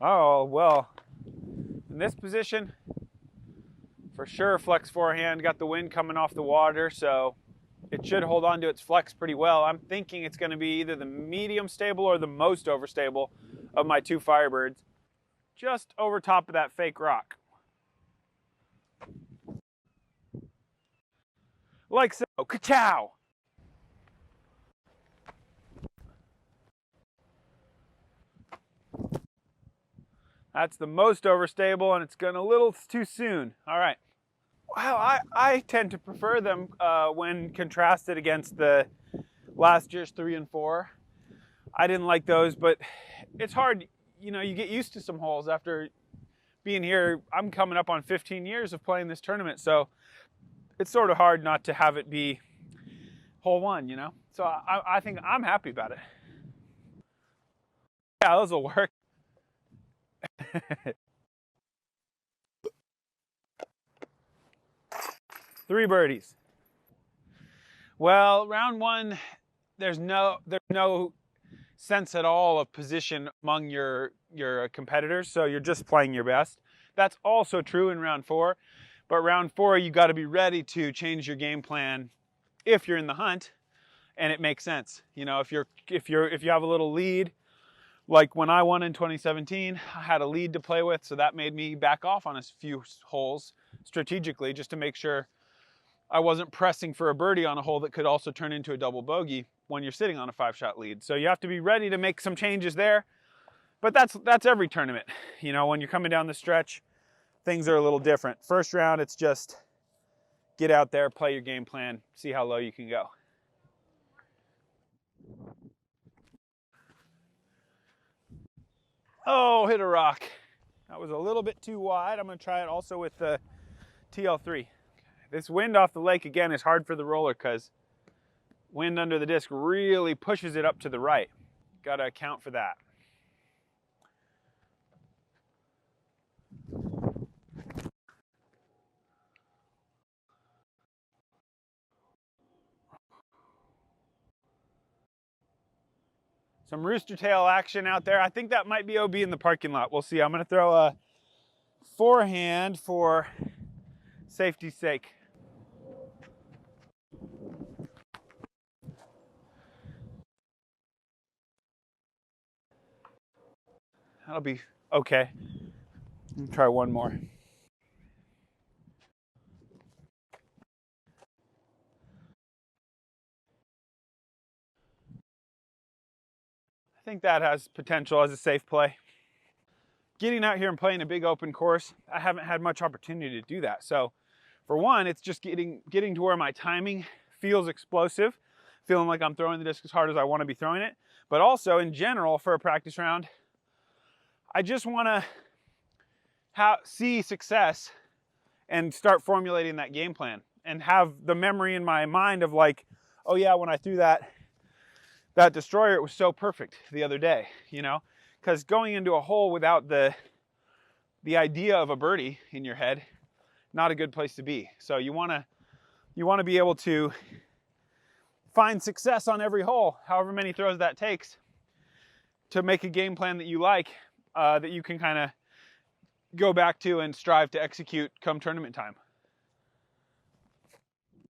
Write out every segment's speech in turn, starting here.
Oh, well, in this position, for sure, flex forehand, got the wind coming off the water, so it should hold on to its flex pretty well. I'm thinking it's going to be either the medium stable or the most overstable of my two Firebirds, just over top of that fake rock. Like so. Ka-chow! That's the most overstable, and it's going a little too soon. All right. Well, I tend to prefer them when contrasted against the last year's 3 and 4. I didn't like those, but it's hard. You know, you get used to some holes after being here. I'm coming up on 15 years of playing this tournament, so it's sort of hard not to have it be hole 1, you know? So I think I'm happy about it. Yeah, those will work. 3 birdies. Well, round 1, there's no sense at all of position among your competitors, so you're just playing your best. That's also true in round 4, but round 4 you got to be ready to change your game plan if you're in the hunt and it makes sense. You know, if you have a little lead, like when I won in 2017, I had a lead to play with, so that made me back off on a few holes strategically just to make sure I wasn't pressing for a birdie on a hole that could also turn into a double bogey when you're sitting on a 5-shot lead. So you have to be ready to make some changes there. But that's every tournament. You know, when you're coming down the stretch, things are a little different. First round, it's just get out there, play your game plan, see how low you can go. Oh, hit a rock. That was a little bit too wide. I'm going to try it also with the TL3. This wind off the lake, again, is hard for the roller because wind under the disc really pushes it up to the right. Got to account for that. Some rooster tail action out there. I think that might be OB in the parking lot. We'll see. I'm going to throw a forehand for safety's sake. That'll be okay. I'll try one more. I think that has potential as a safe play. Getting out here and playing a big open course, I haven't had much opportunity to do that. So for one, it's just getting to where my timing feels explosive, feeling like I'm throwing the disc as hard as I want to be throwing it. But also in general for a practice round, I just want to see success and start formulating that game plan and have the memory in my mind of like, oh yeah, when I threw that destroyer, it was so perfect the other day, you know? Because going into a hole without the idea of a birdie in your head, not a good place to be. So you want to be able to find success on every hole, however many throws that takes, to make a game plan that you like, that you can kind of go back to and strive to execute come tournament time.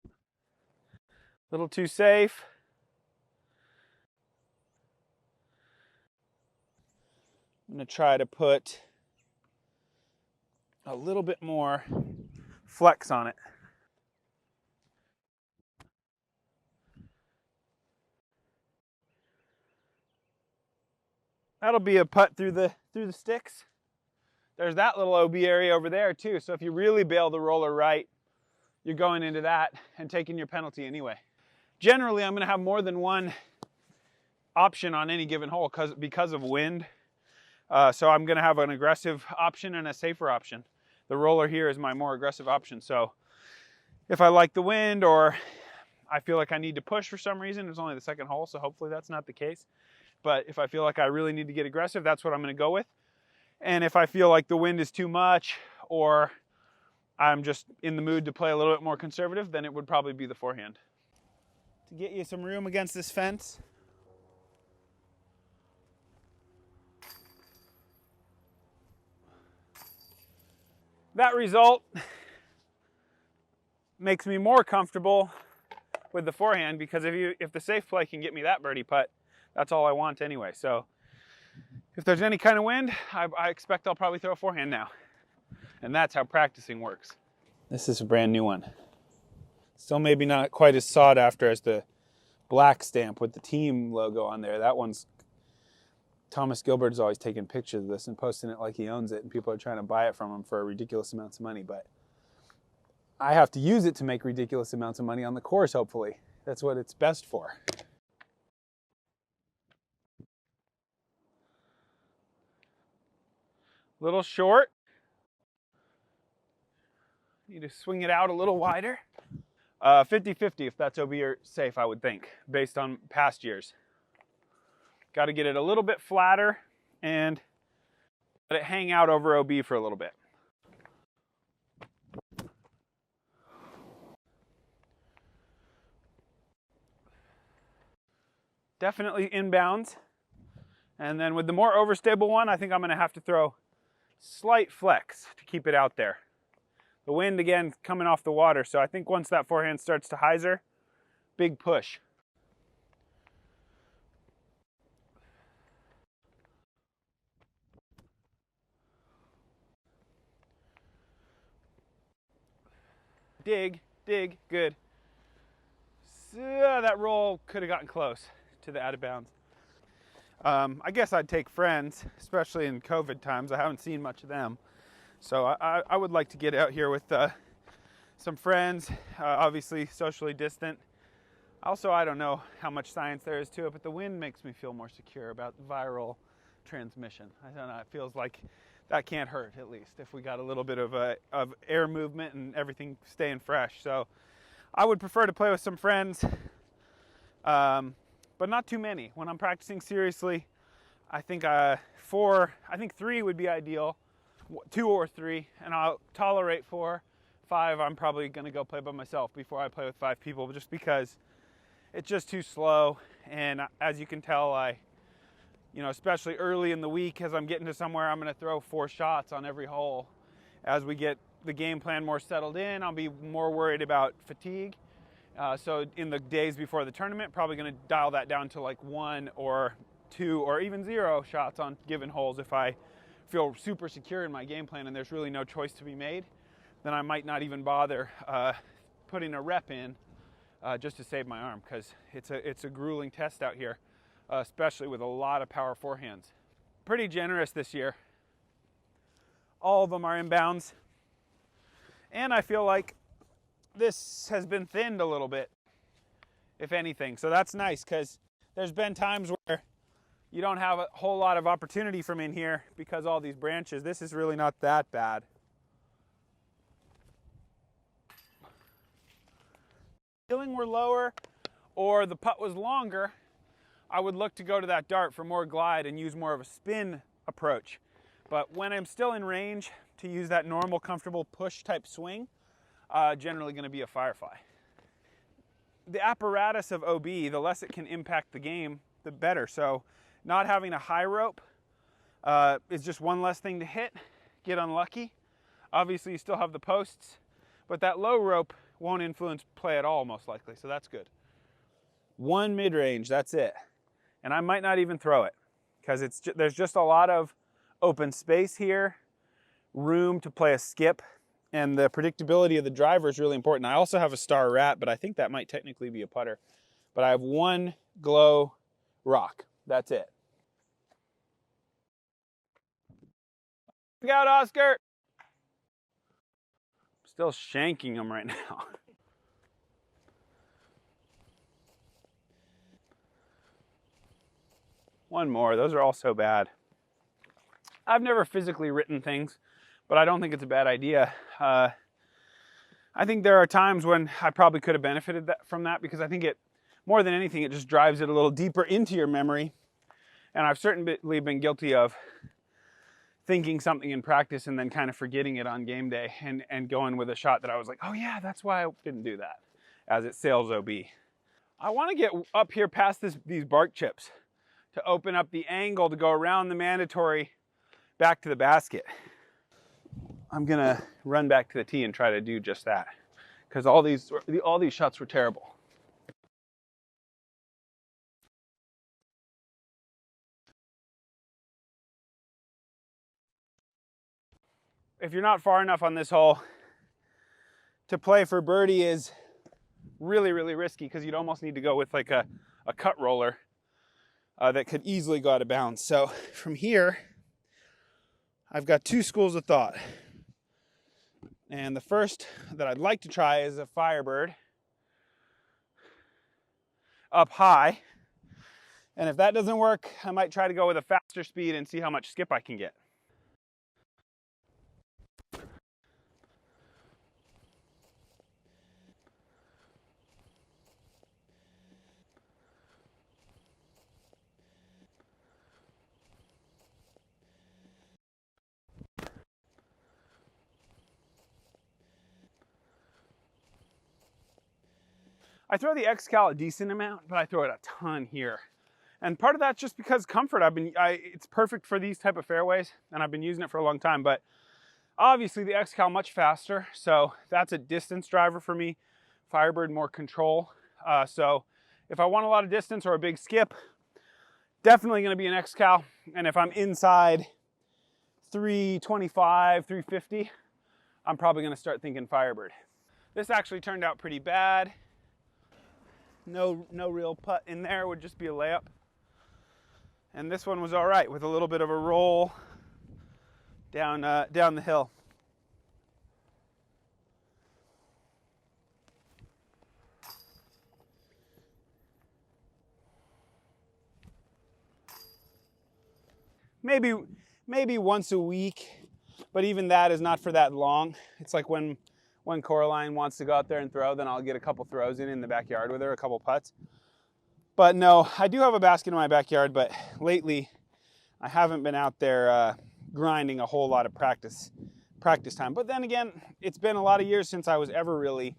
A little too safe. I'm going to try to put a little bit more flex on it. That'll be a putt through the sticks. There's that little OB area over there too. So if you really bail the roller right, you're going into that and taking your penalty anyway. Generally, I'm going to have more than one option on any given hole because of wind. So I'm going to have an aggressive option and a safer option. The roller here is my more aggressive option. So if I like the wind or I feel like I need to push for some reason, it's only the second hole, so hopefully that's not the case. But if I feel like I really need to get aggressive, that's what I'm going to go with. And if I feel like the wind is too much or I'm just in the mood to play a little bit more conservative, then it would probably be the forehand. To get you some room against this fence, That result makes me more comfortable with the forehand, because if the safe play can get me that birdie putt, that's all I want anyway. So if there's any kind of wind, I expect I'll probably throw a forehand now. And that's how practicing works. This is a brand new one. Still maybe not quite as sought after as the black stamp with the team logo on there. That one's, Thomas Gilbert's always taking pictures of this and posting it like he owns it, and people are trying to buy it from him for ridiculous amounts of money. But I have to use it to make ridiculous amounts of money on the course, hopefully. That's what it's best for. Little short. Need to swing it out a little wider. 50-50 if that's OB or safe, I would think, based on past years. Got to get it a little bit flatter and let it hang out over OB for a little bit. Definitely inbounds. And then with the more overstable one, I think I'm going to have to throw slight flex to keep it out there. The wind, again, coming off the water, so I think once that forehand starts to hyzer, big push. Dig, dig, good. So that roll could have gotten close to the out of bounds. I guess I'd take friends, especially in COVID times. I haven't seen much of them. So I would like to get out here with some friends, obviously socially distant. Also, I don't know how much science there is to it, but the wind makes me feel more secure about viral transmission. I don't know, it feels like that can't hurt, at least, if we got a little bit of air movement and everything staying fresh. So I would prefer to play with some friends, but not too many. When I'm practicing seriously, I think 3 would be ideal. 2 or 3, and I'll tolerate 4. 5, I'm probably going to go play by myself before I play with 5 people, just because it's just too slow. And as you can tell, especially early in the week, as I'm getting to somewhere, I'm going to throw 4 shots on every hole. As we get the game plan more settled in, I'll be more worried about fatigue. So in the days before the tournament, probably going to dial that down to like 1 or 2 or even 0 shots on given holes. If I feel super secure in my game plan and there's really no choice to be made, then I might not even bother putting a rep in just to save my arm, because it's a grueling test out here, especially with a lot of power forehands. Pretty generous this year. All of them are inbounds, and I feel like this has been thinned a little bit, if anything. So that's nice, because there's been times where you don't have a whole lot of opportunity from in here because all these branches. This is really not that bad. If the feeling were lower or the putt was longer, I would look to go to that dart for more glide and use more of a spin approach. But when I'm still in range to use that normal, comfortable push type swing, generally going to be a FIREFLY. The apparatus of OB, the less it can impact the game, the better. So not having a high rope is just one less thing to hit, get unlucky. Obviously you still have the posts, but that low rope won't influence play at all, most likely, so that's good. 1 mid-range, that's it. And I might not even throw it, because there's just a lot of open space here, room to play a skip, and the predictability of the driver is really important. I also have a star rat, but I think that might technically be a putter. But I have 1 glow rock. That's it. Look out, Oscar! Still shanking them right now. One more. Those are all so bad. I've never physically written things, but I don't think it's a bad idea. I think there are times when I probably could have benefited from that, because I think more than anything, it just drives it a little deeper into your memory. And I've certainly been guilty of thinking something in practice and then kind of forgetting it on game day and going with a shot that I was like, oh yeah, that's why I didn't do that, as it sails OB. I want to get up here past these bark chips to open up the angle to go around the mandatory back to the basket. I'm gonna run back to the tee and try to do just that, because all these shots were terrible. If you're not far enough on this hole, to play for birdie is really, really risky, because you'd almost need to go with like a cut roller that could easily go out of bounds. So from here, I've got two schools of thought. And the first that I'd like to try is a FIREBIRD up high. And if that doesn't work, I might try to go with a faster speed and see how much skip I can get. I throw the XCAL a decent amount, but I throw it a ton here. And part of that's just because comfort. It's perfect for these type of fairways, and I've been using it for a long time, but obviously the XCAL much faster, so that's a distance driver for me. FIREBIRD more control. So if I want a lot of distance or a big skip, definitely gonna be an XCAL. And if I'm inside 325, 350, I'm probably gonna start thinking FIREBIRD. This actually turned out pretty bad. No real putt in there, would just be a layup. And this one was all right with a little bit of a roll down the hill. Maybe once a week, but even that is not for that long. It's like when Coraline wants to go out there and throw, then I'll get a couple throws in the backyard with her, a couple putts. But no, I do have a basket in my backyard, but lately I haven't been out there grinding a whole lot of practice time. But then again, it's been a lot of years since I was ever really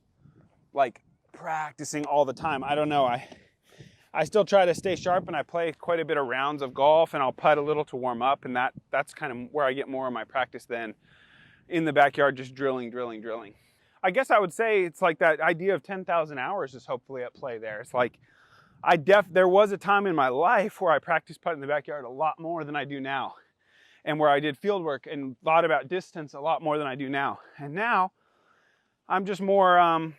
like practicing all the time. I don't know. I still try to stay sharp, and I play quite a bit of rounds of golf, and I'll putt a little to warm up, and that's kind of where I get more of my practice than in the backyard, just drilling. I guess I would say it's like that idea of 10,000 hours is hopefully at play there. It's like there was a time in my life where I practiced putting in the backyard a lot more than I do now, and where I did field work and thought about distance a lot more than I do now. And now I'm just more, I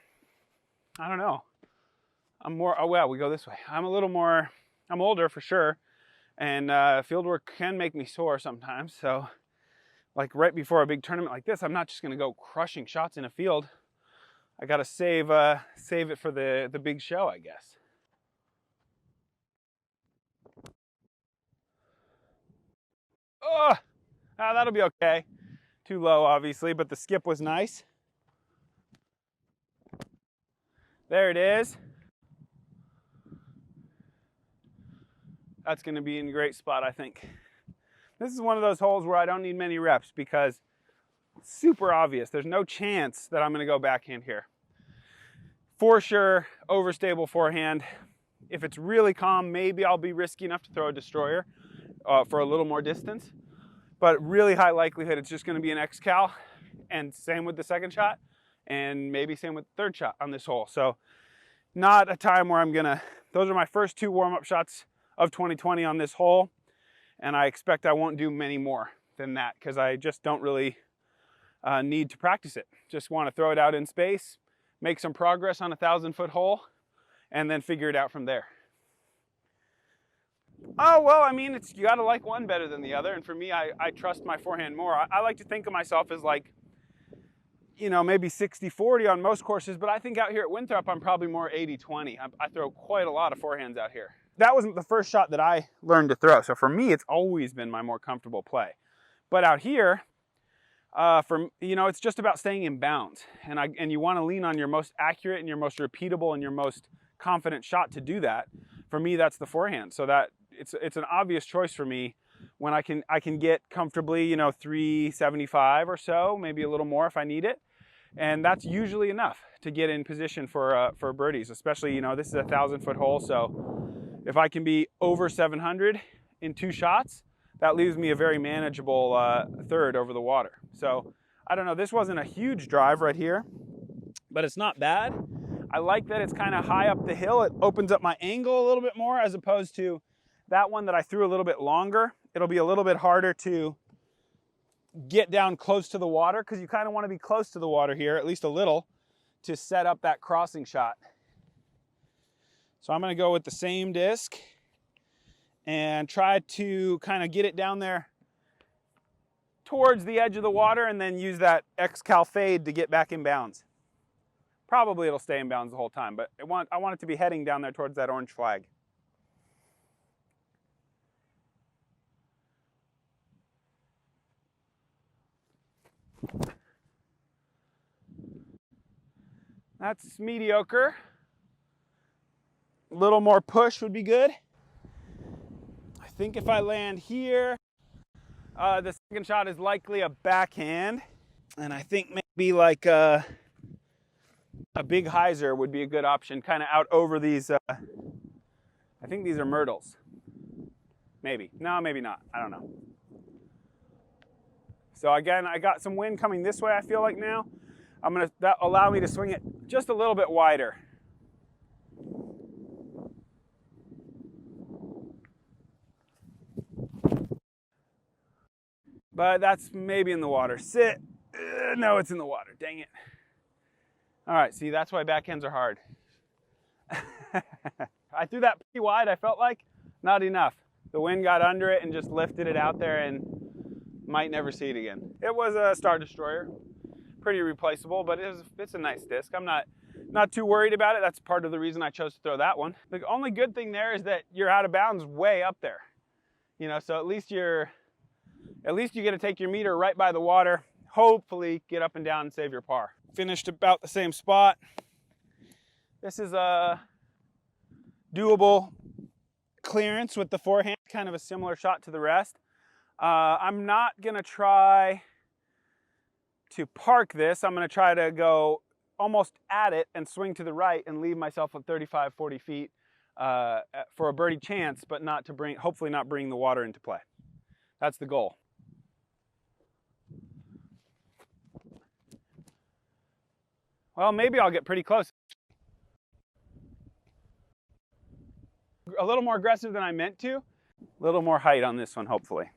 don't know. I'm more, oh well, we go this way. I'm older for sure, and field work can make me sore sometimes. So like right before a big tournament like this, I'm not just gonna go crushing shots in a field. I gotta save it for the big show, I guess. Oh, that'll be okay. Too low, obviously, but the skip was nice. There it is. That's gonna be in a great spot, I think. This is one of those holes where I don't need many reps, because it's super obvious. There's no chance that I'm gonna go backhand here. For sure, overstable forehand. If it's really calm, maybe I'll be risky enough to throw a destroyer for a little more distance. But really high likelihood it's just gonna be an XCAL, and same with the second shot, and maybe same with the third shot on this hole. So not a time where those are my first two warm-up shots of 2020 on this hole. And I expect I won't do many more than that, because I just don't really need to practice it. Just want to throw it out in space, make some progress on a 1,000-foot hole, and then figure it out from there. Oh, well, I mean, you got to like one better than the other. And for me, I trust my forehand more. I like to think of myself as like, you know, maybe 60-40 on most courses, but I think out here at Winthrop, I'm probably more 80-20. I throw quite a lot of forehands out here. That wasn't the first shot that I learned to throw. So for me, it's always been my more comfortable play. But out here, it's just about staying in bounds. And you want to lean on your most accurate and your most repeatable and your most confident shot to do that. For me, that's the forehand. So that it's an obvious choice for me when I can get comfortably, 375 or so, maybe a little more if I need it. And that's usually enough to get in position for birdies, especially, this is a 1,000-foot hole. So if I can be over 700 in two shots, that leaves me a very manageable third over the water. So I don't know, this wasn't a huge drive right here, but it's not bad. I like that it's kind of high up the hill. It opens up my angle a little bit more as opposed to that one that I threw a little bit longer. It'll be a little bit harder to get down close to the water because you kind of want to be close to the water here, at least a little, to set up that crossing shot. So I'm going to go with the same disc and try to kind of get it down there towards the edge of the water and then use that XCAL fade to get back in bounds. Probably it'll stay in bounds the whole time, but I want it to be heading down there towards that orange flag. That's mediocre. A little more push would be good. I think if I land here, the second shot is likely a backhand. And I think maybe like a big hyzer would be a good option, kind of out over these, I think these are myrtles. Maybe. No, maybe not. I don't know. So again, I got some wind coming this way, I feel like now. That'll allow me to swing it just a little bit wider. But that's maybe in the water. Sit. No, it's in the water. Dang it. All right, see, that's why backhands are hard. I threw that pretty wide, I felt like. Not enough. The wind got under it and just lifted it out there and might never see it again. It was a Star Destroyer. Pretty replaceable, but it's a nice disc. I'm not too worried about it. That's part of the reason I chose to throw that one. The only good thing there is that you're out of bounds way up there. You know, so at least you get to take your meter right by the water, hopefully get up and down and save your par. Finished about the same spot. This is a doable clearance with the forehand, kind of a similar shot to the rest. I'm not gonna try to park this. I'm gonna try to go almost at it and swing to the right and leave myself at 35, 40 feet for a birdie chance, but not to hopefully not bring the water into play. That's the goal. Well, maybe I'll get pretty close. A little more aggressive than I meant to. A little more height on this one, hopefully.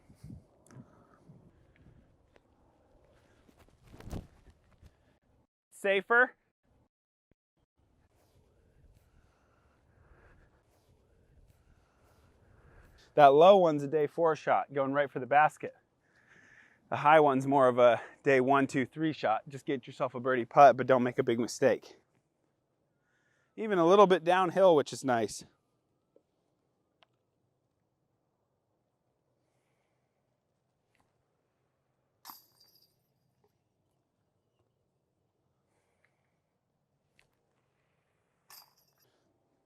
Safer. That low one's a day 4 shot, going right for the basket. The high one's more of a day 1, 2, 3 shot. Just get yourself a birdie putt, but don't make a big mistake. Even a little bit downhill, which is nice.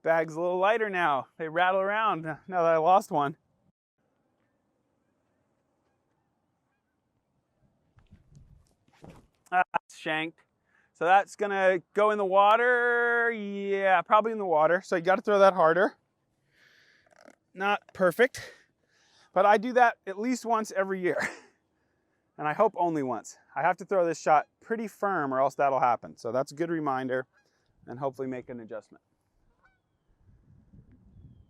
Bag's a little lighter now. They rattle around now that I lost one. That's shanked. So that's gonna go in the water. Yeah, probably in the water. So you gotta throw that harder. Not perfect, but I do that at least once every year. And I hope only once. I have to throw this shot pretty firm or else that'll happen. So that's a good reminder and hopefully make an adjustment.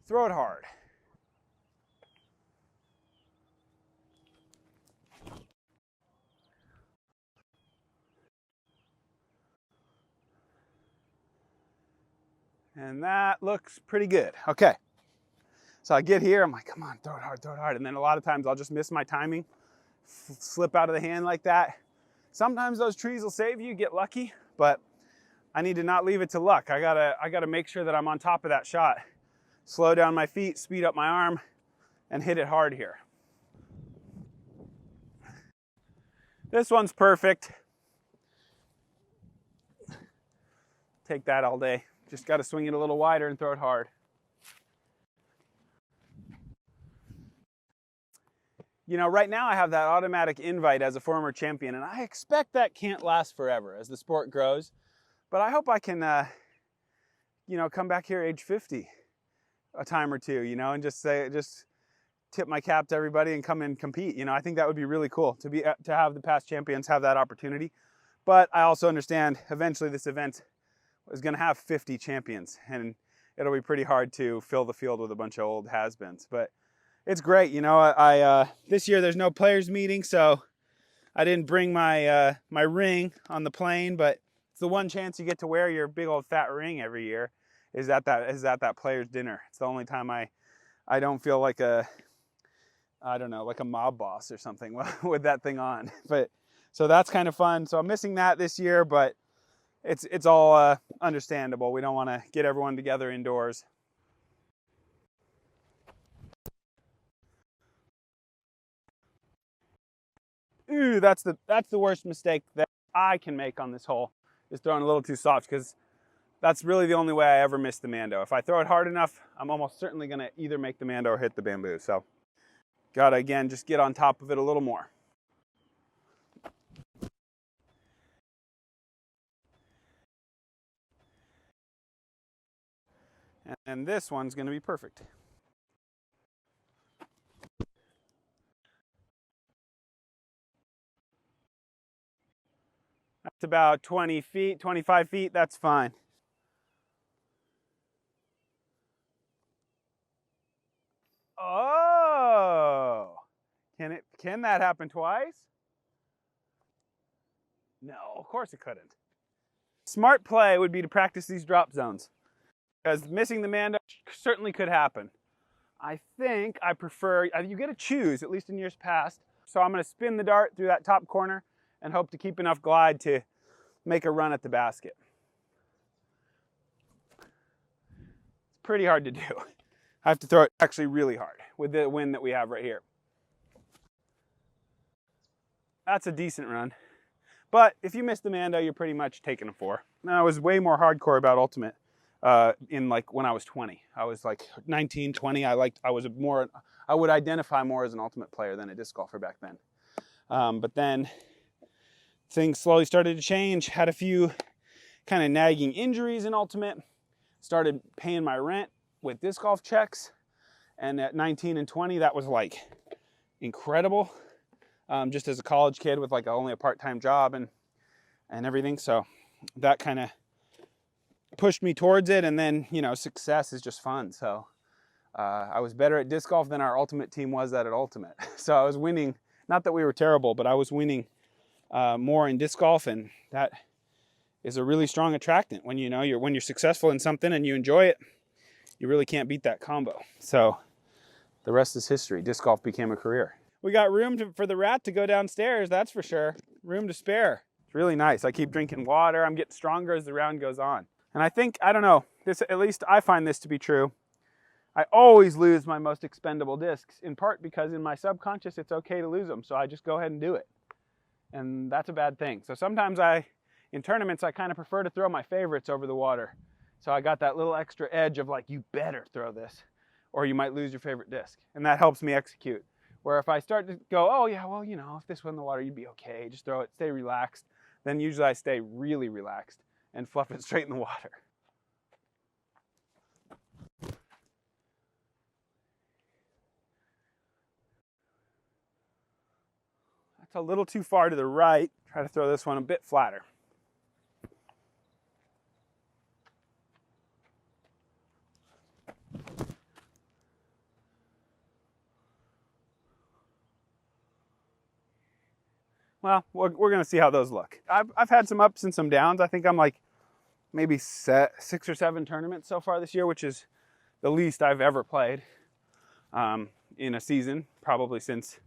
Throw it hard. And that looks pretty good. Okay. So I get here, I'm like, come on, throw it hard, throw it hard. And then a lot of times I'll just miss my timing, slip out of the hand like that. Sometimes those trees will save you, get lucky, but I need to not leave it to luck. I gotta make sure that I'm on top of that shot. Slow down my feet, speed up my arm, and hit it hard here. This one's perfect. Take that all day. Just got to swing it a little wider and throw it hard. You know, right now I have that automatic invite as a former champion, and I expect that can't last forever as the sport grows. But I hope I can, you know, come back here age 50 a time or two, you know, and just tip my cap to everybody and come and compete. You know, I think that would be really cool to have the past champions have that opportunity. But I also understand eventually this event is going to have 50 champions, and it'll be pretty hard to fill the field with a bunch of old has-beens. But it's great. You know, I this year there's no players meeting, so I didn't bring my my ring on the plane, but it's the one chance you get to wear your big old fat ring every year is at that players dinner. It's the only time I don't feel like I don't know, like a mob boss or something with that thing on. But so that's kind of fun. So I'm missing that this year, but it's all understandable. We don't want to get everyone together indoors. Ooh, that's the worst mistake that I can make on this hole, is throwing a little too soft, because that's really the only way I ever miss the Mando. If I throw it hard enough, I'm almost certainly going to either make the Mando or hit the bamboo. So gotta, again, just get on top of it a little more. And this one's going to be perfect. That's about 20 feet, 25 feet, that's fine. Oh, can that happen twice? No, of course it couldn't. Smart play would be to practice these drop zones, because missing the Mando certainly could happen. I think I prefer, you get to choose, at least in years past. So I'm going to spin the dart through that top corner and hope to keep enough glide to make a run at the basket. It's pretty hard to do. I have to throw it actually really hard with the wind that we have right here. That's a decent run. But if you miss the Mando, you're pretty much taking a 4. Now, I was way more hardcore about Ultimate in like when I was 20. I was like 19, 20. I would identify more as an Ultimate player than a disc golfer back then. But then things slowly started to change. Had a few kind of nagging injuries in Ultimate. Started paying my rent with disc golf checks. And at 19 and 20, that was like incredible. Just as a college kid with like only a part-time job and everything. So that kind of pushed me towards it. And then, you know, success is just fun. So I was better at disc golf than our Ultimate team was at Ultimate. So I was winning, not that we were terrible, but I was winning more in disc golf, and that is a really strong attractant. When when you're successful in something and you enjoy it, you really can't beat that combo. So the rest is history. Disc golf became a career. We got room for the rat to go downstairs, that's for sure. Room to spare. It's really nice. I keep drinking water. I'm getting stronger as the round goes on. And I think, I don't know, this, at least I find this to be true. I always lose my most expendable discs, in part because in my subconscious it's okay to lose them, so I just go ahead and do it. And that's a bad thing. So sometimes in tournaments, I kind of prefer to throw my favorites over the water. So I got that little extra edge of like, you better throw this, or you might lose your favorite disc. And that helps me execute. Where if I start to go, oh yeah, well, you know, if this went in the water, you'd be okay. Just throw it, stay relaxed. Then usually I stay really relaxed and fluff it straight in the water. That's a little too far to the right. Try to throw this one a bit flatter. Well, we're going to see how those look. I've had some ups and some downs. I think I'm like maybe 6 or 7 tournaments so far this year, which is the least I've ever played in a season, probably since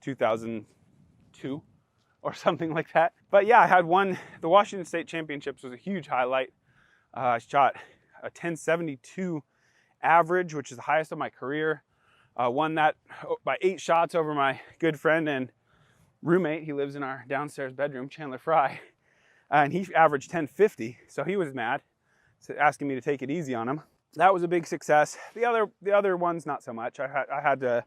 2002 or something like that. But yeah, I had one. The Washington State Championships was a huge highlight. I shot a 1072 average, which is the highest of my career. Won that by 8 shots over my good friend and roommate. He lives in our downstairs bedroom, Chandler Fry, and he averaged 1050, so he was mad, asking me to take it easy on him. That was a big success. The other ones, not so much. I had a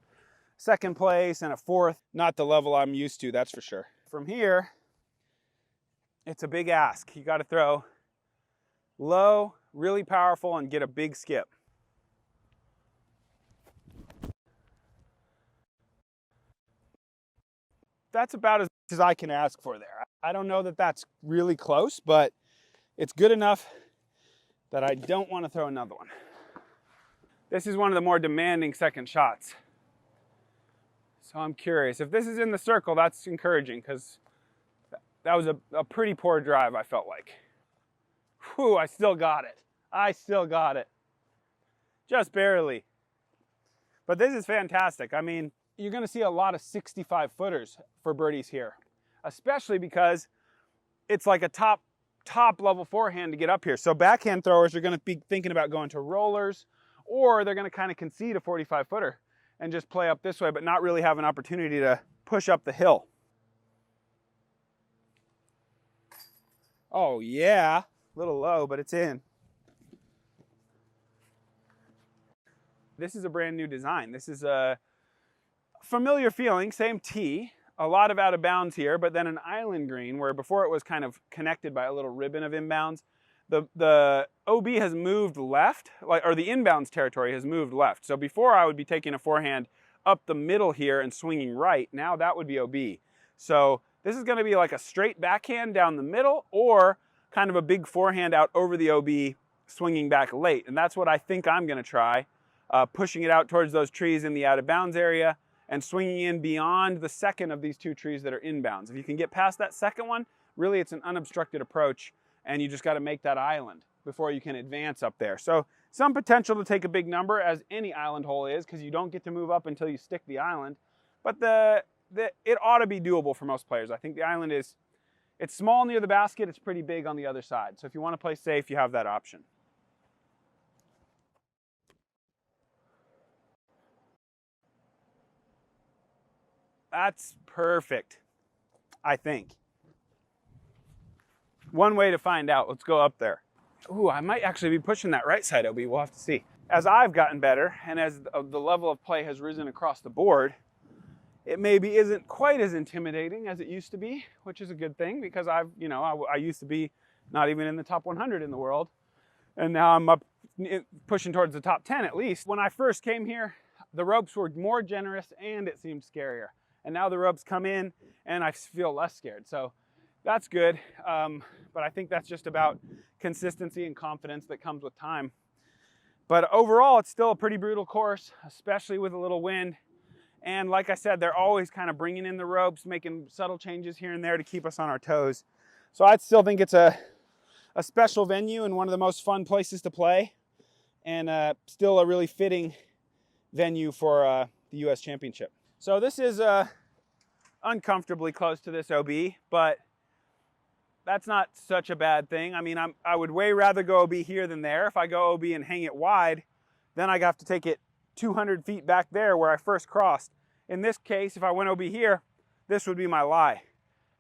2nd place and a 4th, not the level I'm used to, that's for sure. From here, it's a big ask. You got to throw low, really powerful, and get a big skip. that's about as much as I can ask for there. I don't know that that's really close, but it's good enough that I don't want to throw another one. This is one of the more demanding second shots. So I'm curious. If this is in the circle, that's encouraging, because that was a pretty poor drive, I felt like. Whew, I still got it. I still got it. Just barely. But this is fantastic. I mean, you're going to see a lot of 65 footers for birdies here, especially because it's like a top level forehand to get up here. So backhand throwers are going to be thinking about going to rollers, or they're going to kind of concede a 45 footer and just play up this way, but not really have an opportunity to push up the hill. Oh yeah, a little low, but it's in. This is a brand new design. This is a familiar feeling, same tee, a lot of out of bounds here, but then an island green where before it was kind of connected by a little ribbon of inbounds. The OB has moved left, or the inbounds territory has moved left. So before I would be taking a forehand up the middle here and swinging right. Now that would be OB. So this is going to be like a straight backhand down the middle, or kind of a big forehand out over the OB, swinging back late. And that's what I think I'm going to try, pushing it out towards those trees in the out of bounds area and swinging in beyond the second of these two trees that are inbounds. If you can get past that second one, really it's an unobstructed approach, and you just got to make that island before you can advance up there. So some potential to take a big number, as any island hole is, because you don't get to move up until you stick the island. But it ought to be doable for most players. I think the island it's small near the basket, it's pretty big on the other side. So if you want to play safe, you have that option. That's perfect, I think. One way to find out. Let's go up there. Ooh, I might actually be pushing that right side OB. We'll have to see. As I've gotten better, and as the level of play has risen across the board, it maybe isn't quite as intimidating as it used to be, which is a good thing, because I used to be not even in the top 100 in the world, and now I'm up pushing towards the top 10 at least. When I first came here, the ropes were more generous and it seemed scarier. And now the ropes come in and I feel less scared. So that's good. But I think that's just about consistency and confidence that comes with time. But overall, it's still a pretty brutal course, especially with a little wind. And like I said, they're always kind of bringing in the ropes, making subtle changes here and there to keep us on our toes. So I still think it's a special venue and one of the most fun places to play, and still a really fitting venue for the US Championship. So this is uncomfortably close to this OB, but that's not such a bad thing. I mean, I would way rather go OB here than there. If I go OB and hang it wide, then I have to take it 200 feet back there where I first crossed. In this case, if I went OB here, this would be my lie,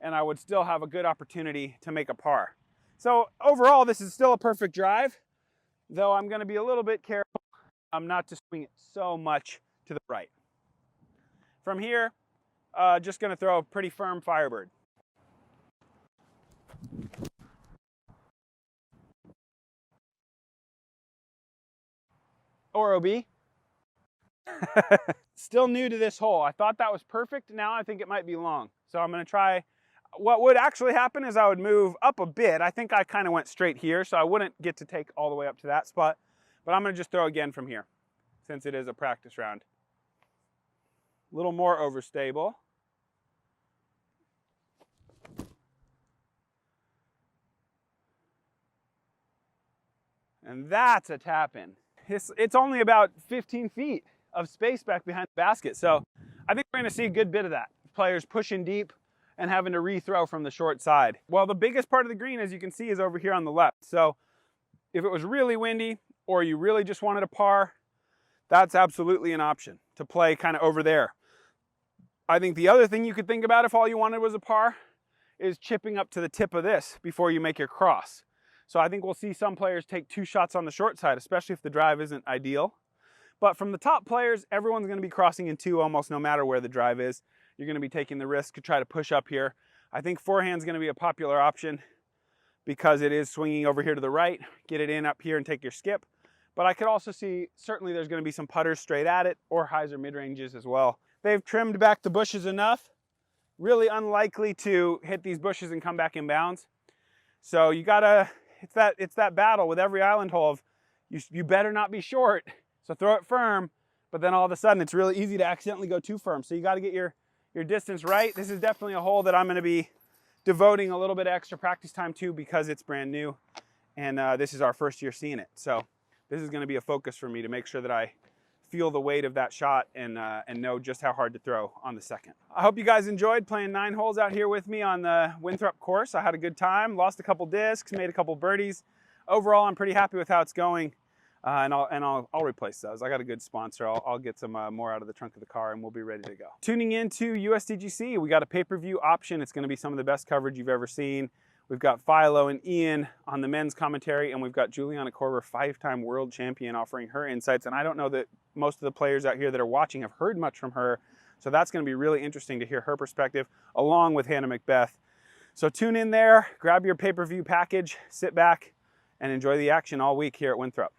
and I would still have a good opportunity to make a par. So overall, this is still a perfect drive, though I'm going to be a little bit careful not to swing it so much to the right. From here, just going to throw a pretty firm Firebird. Or OB. Still new to this hole. I thought that was perfect. Now I think it might be long. So I'm going to try. What would actually happen is I would move up a bit. I think I kind of went straight here, so I wouldn't get to take all the way up to that spot. But I'm going to just throw again from here, since it is a practice round. A little more overstable. And that's a tap-in. It's only about 15 feet of space back behind the basket. So I think we're going to see a good bit of that. Players pushing deep and having to rethrow from the short side. Well, the biggest part of the green, as you can see, is over here on the left. So if it was really windy, or you really just wanted a par, that's absolutely an option to play kind of over there. I think the other thing you could think about if all you wanted was a par is chipping up to the tip of this before you make your cross. So I think we'll see some players take 2 shots on the short side, especially if the drive isn't ideal. But from the top players, everyone's going to be crossing in 2 almost no matter where the drive is. You're going to be taking the risk to try to push up here. I think forehand's going to be a popular option because it is swinging over here to the right. Get it in up here and take your skip. But I could also see certainly there's going to be some putters straight at it, or hyzer mid-ranges as well. They've trimmed back the bushes enough. really unlikely to hit these bushes and come back in bounds. So you gotta, it's that battle with every island hole of you better not be short, so throw it firm, but then all of a sudden it's really easy to accidentally go too firm. So you gotta get your distance right. This is definitely a hole that I'm gonna be devoting a little bit of extra practice time to because it's brand new, and this is our first year seeing it. So this is gonna be a focus for me to make sure that I feel the weight of that shot and know just how hard to throw on the second. I hope you guys enjoyed playing 9 holes out here with me on the Winthrop course. I had a good time, lost a couple discs, made a couple birdies. Overall, I'm pretty happy with how it's going, and I'll replace those. I got a good sponsor. I'll get some more out of the trunk of the car, and we'll be ready to go. Tuning into USDGC, we got a pay-per-view option. It's going to be some of the best coverage you've ever seen. We've got Philo and Ian on the men's commentary, and we've got Juliana Korver, 5-time world champion, offering her insights. And I don't know that most of the players out here that are watching have heard much from her, so that's going to be really interesting to hear her perspective, along with Hannah Macbeth. So tune in there, grab your pay-per-view package, sit back, and enjoy the action all week here at Winthrop.